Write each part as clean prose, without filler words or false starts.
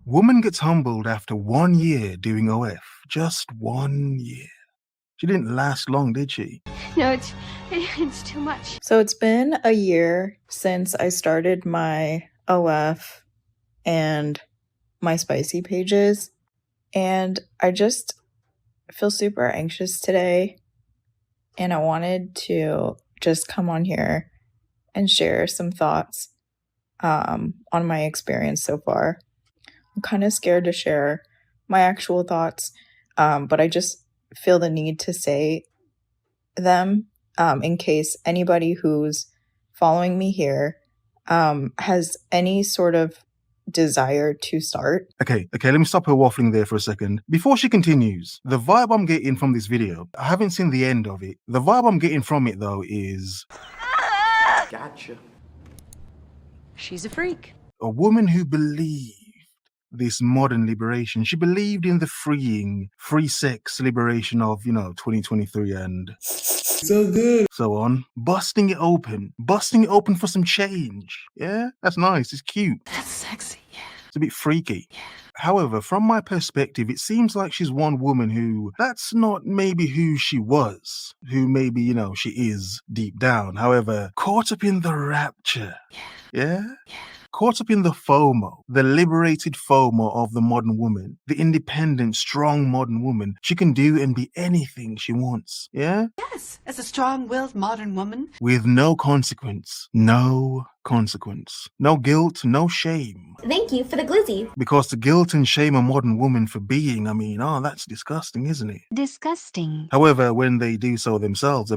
Woman gets humbled after 1 year doing OF. Just 1 year. She didn't last long, did she? No, it's too much. So it's been a year since I started my OF and my spicy pages, and I just feel super anxious today, and I wanted to just come on here and share some thoughts on my experience so far. I'm kind of scared to share my actual thoughts, but I just feel the need to say them in case anybody who's following me here has any sort of desire to start. Okay, let me stop her waffling there for a second. Before she continues, the vibe I'm getting from this video, I haven't seen the end of it. The vibe I'm getting from it, though, is Gotcha. She's a freak. a woman who believed this modern liberation. She believed in the free sex liberation of, 2023 and So good. so on. Busting it open for some change. Yeah, that's nice. It's cute. That's sexy, yeah. It's a bit freaky. However, from my perspective, it seems like she's one woman who, that's not maybe who she was, who maybe, she is deep down. However, caught up in the rapture. Yeah? Caught up in the FOMO, the liberated FOMO of the modern woman, the independent, strong modern woman. She can do and be anything she wants. Yeah? Yes, as a strong-willed modern woman. With no consequence. No consequence. No guilt, no shame. Thank you for the glizzy. Because to guilt and shame a modern woman for being, that's disgusting, isn't it? Disgusting. However, when they do so themselves,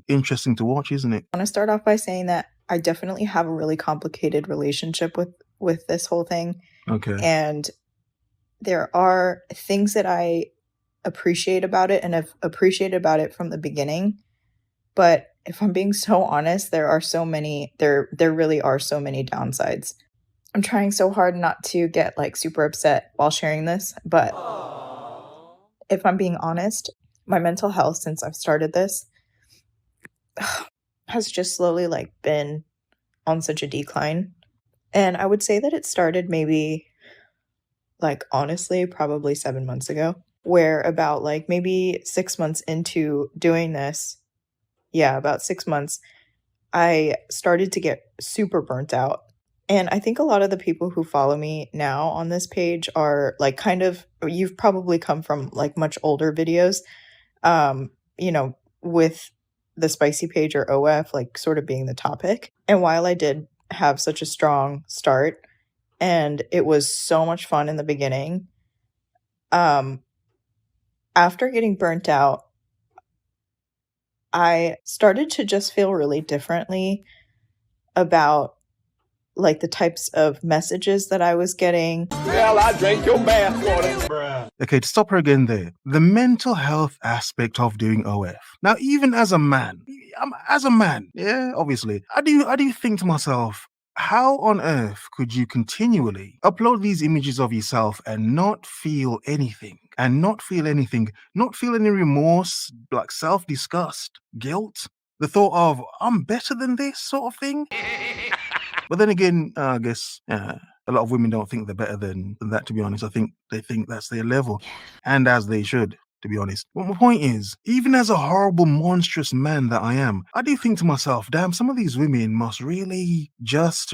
interesting to watch, isn't it? I want to start off by saying that I definitely have a really complicated relationship with this whole thing. Okay. And there are things that I appreciate about it and have appreciated about it from the beginning. But if I'm being so honest, there really are so many downsides. I'm trying so hard not to get super upset while sharing this, but if I'm being honest, my mental health since I've started this has just slowly been on such a decline. And I would say that it started maybe honestly probably 7 months ago, where about maybe 6 months into doing this, about 6 months, I started to get super burnt out. And I think a lot of the people who follow me now on this page are you've probably come from much older videos, with the spicy page or OF sort of being the topic. And while I did have such a strong start and it was so much fun in the beginning, after getting burnt out, I started to just feel really differently about the types of messages that I was getting. Well, I drank your bathwater. Okay, to stop her again there. The mental health aspect of doing OF. Now, even as a man, obviously, I do think to myself, how on earth could you continually upload these images of yourself and not feel anything? Not feel any remorse, self-disgust, guilt? The thought of, I'm better than this sort of thing? But then again, I guess a lot of women don't think they're better than that, to be honest. I think they think that's their level. And as they should, to be honest. But my point is, even as a horrible, monstrous man that I am, I do think to myself, damn, some of these women must really just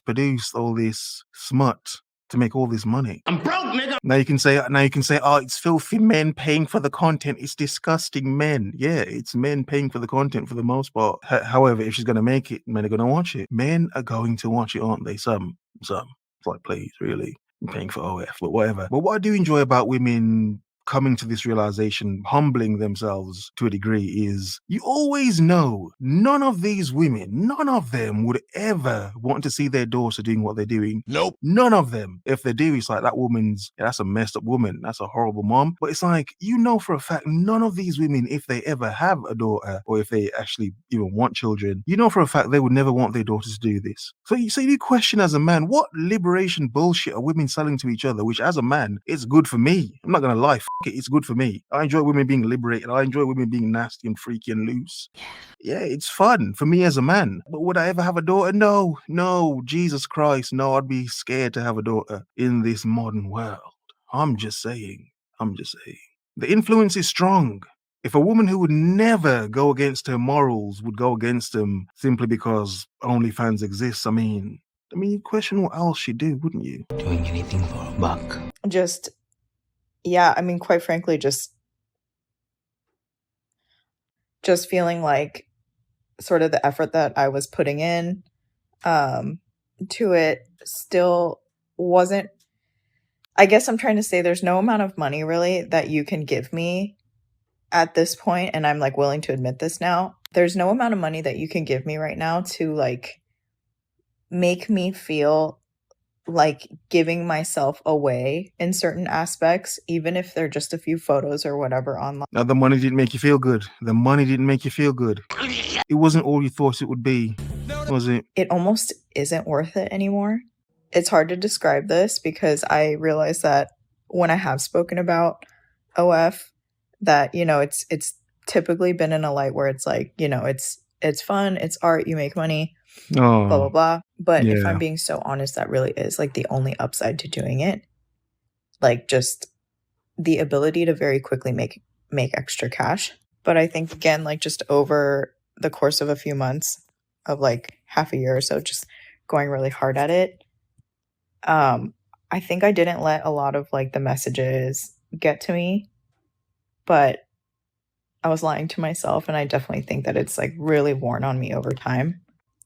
produce all this smut to make all this money. I'm broke, nigga. Now you can say, oh, it's filthy men paying for the content. It's disgusting men. Yeah, it's men paying for the content for the most part. However, if she's going to make it, men are going to watch it. Men are going to watch it, aren't they? Some. It's please, really. I'm paying for OF, but whatever. But what I do enjoy about women coming to this realization, humbling themselves to a degree, is you always know none of these women, none of them would ever want to see their daughter doing what they're doing. Nope. None of them. If they do, it's that woman's, that's a messed up woman. That's a horrible mom. But it's for a fact, none of these women, if they ever have a daughter or if they actually even want children, for a fact they would never want their daughters to do this. So you question as a man, what liberation bullshit are women selling to each other, which as a man, is good for me. I'm not going to lie. it's good for me. I enjoy women being liberated. I enjoy women being nasty and freaky and loose. Yeah, it's fun for me as a man. But would I ever have a daughter? No, no, Jesus Christ, no. I'd be scared to have a daughter in this modern world. I'm just saying. I'm just saying. The influence is strong. If a woman who would never go against her morals would go against them simply because OnlyFans exists, I mean, you'd question what else she'd do, wouldn't you? Doing anything for a buck. Just, yeah, I mean, quite frankly, just feeling like sort of the effort that I was putting in to it still wasn't. I guess I'm trying to say there's no amount of money really that you can give me at this point, and I'm like willing to admit this now. There's no amount of money that you can give me right now to like make me feel like giving myself away in certain aspects, even if they're just a few photos or whatever online. Now, the money didn't make you feel good. The money didn't make you feel good. It wasn't all you thought it would be, was it? It almost isn't worth it anymore. It's hard to describe this because I realize that when I have spoken about OF, that, you know, it's typically been in a light where it's like, you know, it's fun, it's art, you make money, blah, blah, Oh, blah. But if yeah. I'm being so honest, that really is like the only upside to doing it. Like just the ability to very quickly make extra cash. But I think, again, like just over the course of a few months of like half a year or so, just going really hard at it, I think I didn't let a lot of like the messages get to me, but I was lying to myself, and I definitely think that it's like really worn on me over time.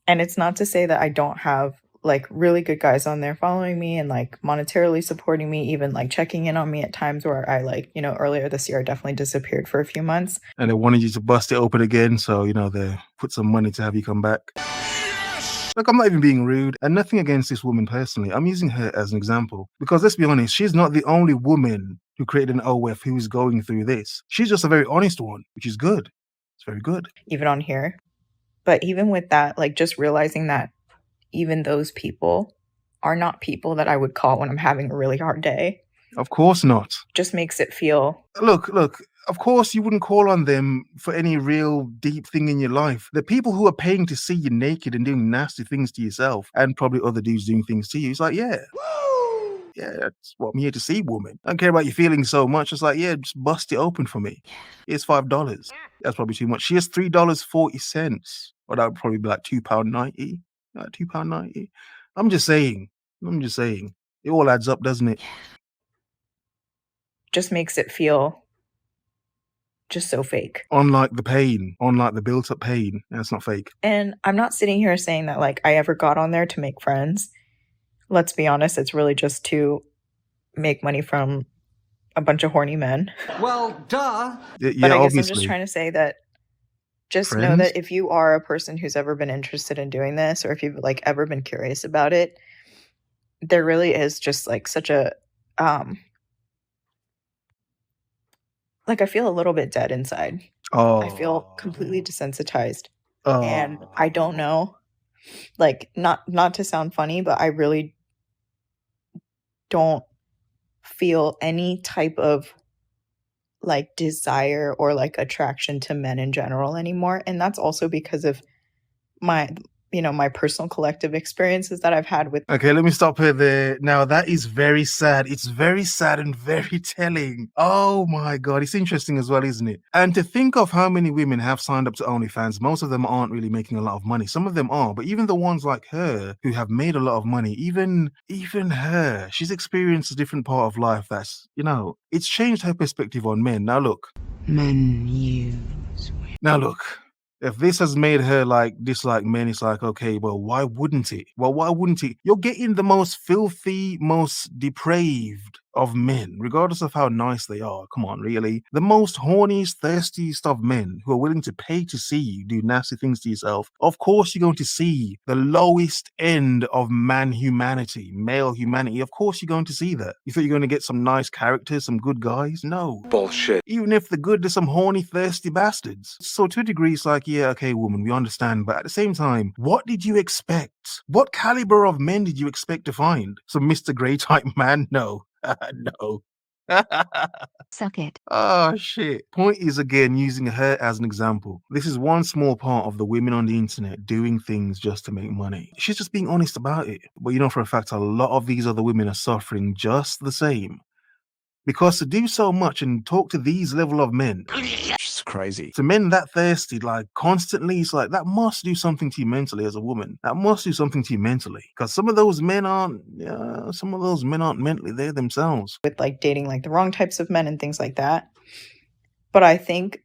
And it's not to say that I don't have like really good guys on there following me and like monetarily supporting me, even like checking in on me at times where I like, you know, earlier this year I definitely disappeared for a few months. And they wanted you to bust it open again, so, you know, they put some money to have you come back. Look, I'm not even being rude, and nothing against this woman personally. I'm using her as an example because, let's be honest, she's not the only woman who created an OF who is going through this. She's just a very honest one, which is good. It's very good. Even on here. But even with that, like just realizing that even those people are not people that I would call when I'm having a really hard day Of course not. just makes it feel Look, of course you wouldn't call on them for any real deep thing in your life. The people who are paying to see you naked and doing nasty things to yourself, and probably other dudes doing things to you, it's like, yeah. Yeah, that's what I'm here to see, woman. I don't care about your feelings so much. It's like, yeah, just bust it open for me. Here's $5. That's probably too much. Here's $3.40. Or that would probably be like £2.90. £2.90. I'm just saying. It all adds up, doesn't it? just makes it feel just so fake. Unlike the pain, unlike the built-up pain. That's not fake. And I'm not sitting here saying that like I ever got on there to make friends. Let's be honest, it's really just to make money from a bunch of horny men. Well, duh. Yeah, But I guess obviously. I'm just trying to say that just know Friends? that if you are a person who's ever been interested in doing this, or if you've like ever been curious about it, there really is just like such a like I feel a little bit dead inside. Oh. I feel completely desensitized. Oh. And I don't know, like not to sound funny, but I really don't feel any type of like desire or like attraction to men in general anymore. And that's also because of my, you know, my personal collective experiences that I've had with. Okay, let me stop here there. Now, that is very sad. It's very sad and very telling. Oh my God. It's interesting as well, isn't it? And to think of how many women have signed up to OnlyFans, most of them aren't really making a lot of money. Some of them are, but even the ones like her who have made a lot of money, even her, she's experienced a different part of life that's, you know, it's changed her perspective on men. Now, look. Men use. Now, look. If this has made her like dislike men, it's like, okay, well, why wouldn't it? Well, why wouldn't it? You're getting the most filthy, most depraved of men, regardless of how nice they are. Come on, really? The most horniest, thirstiest of men who are willing to pay to see you do nasty things to yourself. Of course, you're going to see the lowest end of man humanity, male humanity. Of course, you're going to see that. You thought you're going to get some nice characters, some good guys? No. Bullshit. Even if the good, there's some horny, thirsty bastards. So to a degree, it's like, yeah, okay, woman, we understand. But at the same time, what did you expect? What caliber of men did you expect to find? Some Mr. Grey type man? No. No. Suck it. Oh shit. Point is again using her as an example. This is one small part of the women on the internet doing things just to make money. She's just being honest about it. But you know for a fact a lot of these other women are suffering just the same. Because to do so much and talk to these level of men, She's crazy. to men that thirsty, like constantly, it's like that must do something to you mentally as a woman. That must do something to you mentally. Because some of those men aren't mentally there themselves. with like dating like the wrong types of men and things like that. But I think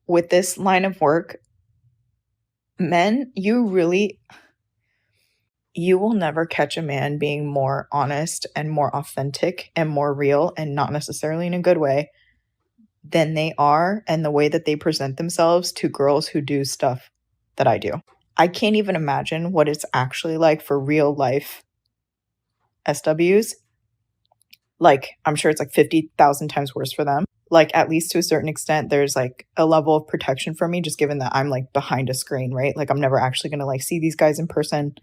with this line of work, men, you will never catch a man being more honest and more authentic and more real, and not necessarily in a good way, than they are and the way that they present themselves to girls who do stuff that I do. I can't even imagine what it's actually like for real life SWs. Like, I'm sure it's like 50,000 times worse for them. Like, at least to a certain extent, there's like a level of protection for me, just given that I'm like behind a screen, right? Like, I'm never actually going to like see these guys in person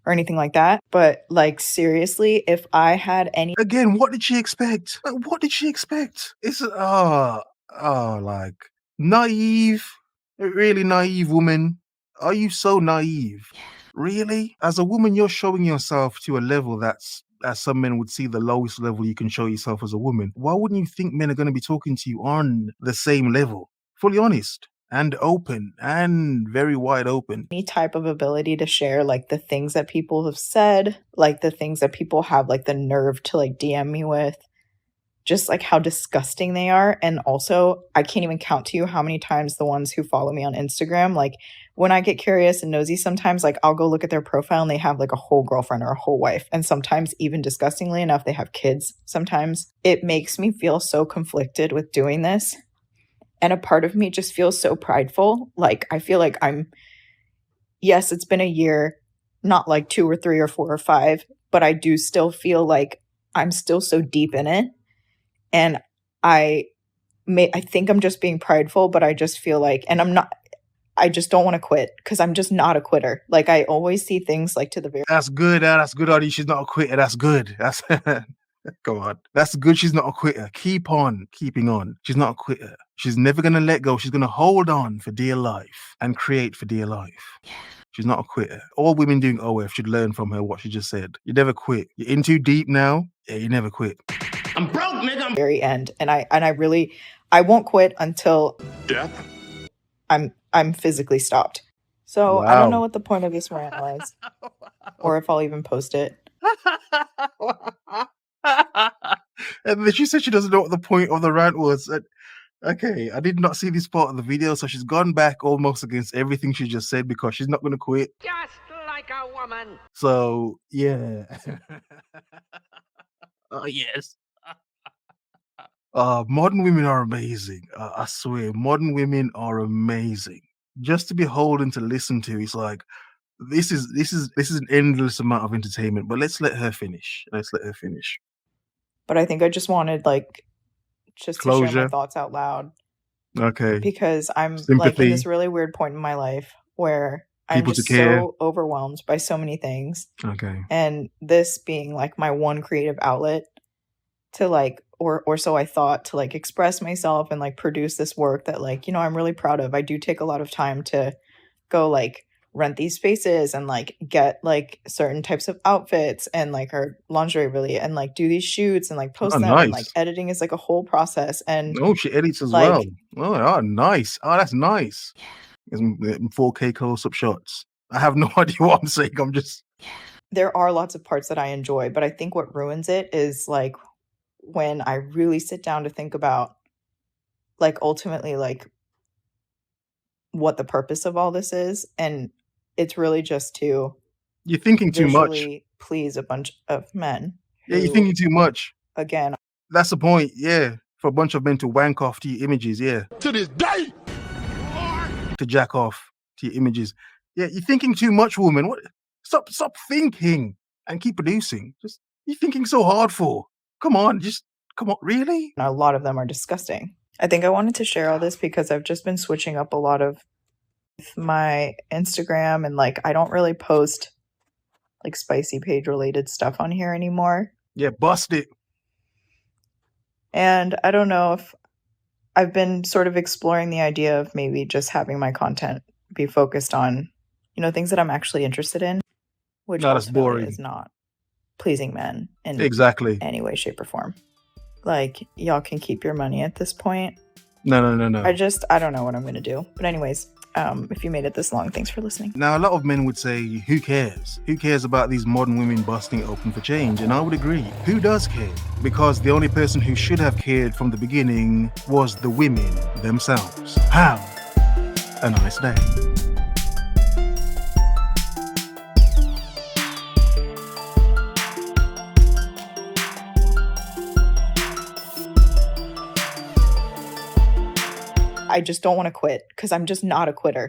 or anything like that. But like, seriously, if I had any Again, what did she expect? Like, what did she expect? It's like naive, really naive woman. Are you so naive? Really? As a woman, you're showing yourself to a level that's, as some men would see, the lowest level you can show yourself as a woman. Why wouldn't you think men are going to be talking to you on the same level? Fully honest and open and very wide open. type of ability to share like the things that people have said, like the things that people have like the nerve to like DM me with, just like how disgusting they are. And also, I can't even count to you how many times the ones who follow me on Instagram, like when I get curious and nosy, sometimes like I'll go look at their profile and they have like a whole girlfriend or a whole wife. And sometimes, even disgustingly enough, they have kids. Sometimes it makes me feel so conflicted with doing this. And a part of me just feels so prideful. Like, I feel like yes, it's been a year, not like 2 or 3 or 4 or 5, but I do still feel like I'm still so deep in it. And I think I'm just being prideful, but I just feel like, and I just don't want to quit because I'm just not a quitter. Like, I always see things like to the very. That's good. That's good, Audie. She's not a quitter. That's good. That's go on. That's good. She's not a quitter. Keep on keeping on. She's not a quitter. She's never gonna let go. She's gonna hold on for dear life and create for dear life. She's not a quitter. All women doing OF should learn from her what she just said. You never quit. You're in too deep now. Yeah, you never quit. I'm broke, nigga. Very end, and I won't quit until Death. I'm physically stopped. So I don't know what the point of this rant was, or if I'll even post it. And then she said she doesn't know what the point of the rant was. Okay, I did not see this part of the video, so she's gone back almost against everything she just said because she's not going to quit. Just like a woman. So yeah. Oh yes. Modern women are amazing. I swear, modern women are amazing. Just to behold and to listen to, it's like this is an endless amount of entertainment. But let's let her finish. But I think I just wanted like just to share my Closure. thoughts out loud Okay. because I'm like in Sympathy. this really weird point in my life where I'm People to just care. so overwhelmed by so many things. Okay. And this being like my one creative outlet to like, or so I thought, to like express myself and like produce this work that like, you know, I'm really proud of. I do take a lot of time to go like rent these spaces and like get like certain types of outfits and like our lingerie really, and like do these shoots and like post Oh, them. And nice. like editing is like a whole process. And Oh, she edits as like, well. Oh, nice. Oh, that's nice. It's 4K close-up shots. I have no idea what I'm saying. I'm just. there are lots of parts that I enjoy, but I think what ruins it is like when I really sit down to think about like ultimately like what the purpose of all this is. And it's really just to You're thinking too much. visually please a bunch of men. Yeah, you're who, thinking too much. again, That's the point. Yeah, for a bunch of men to wank off to your images. Yeah, To this day. to jack off to your images. Yeah, you're thinking too much, woman. What? Stop thinking and keep producing. Just you're thinking so hard for. Come on, really? a lot of them are disgusting. I think I wanted to share all this because I've just been switching up a lot of my Instagram, and like I don't really post like spicy page related stuff on here anymore. Yeah, bust it. And I don't know if I've been sort of exploring the idea of maybe just having my content be focused on, things that I'm actually interested in, which No, that's ultimately boring. is not pleasing men in Exactly. any way, shape, or form. Like, y'all can keep your money at this point. No. I don't know what I'm going to do. But anyways, if you made it this long, thanks for listening. Now, a lot of men would say, who cares? Who cares about these modern women busting open for change? And I would agree. Who does care? Because the only person who should have cared from the beginning was the women themselves. Have a nice day. I just don't want to quit because I'm just not a quitter.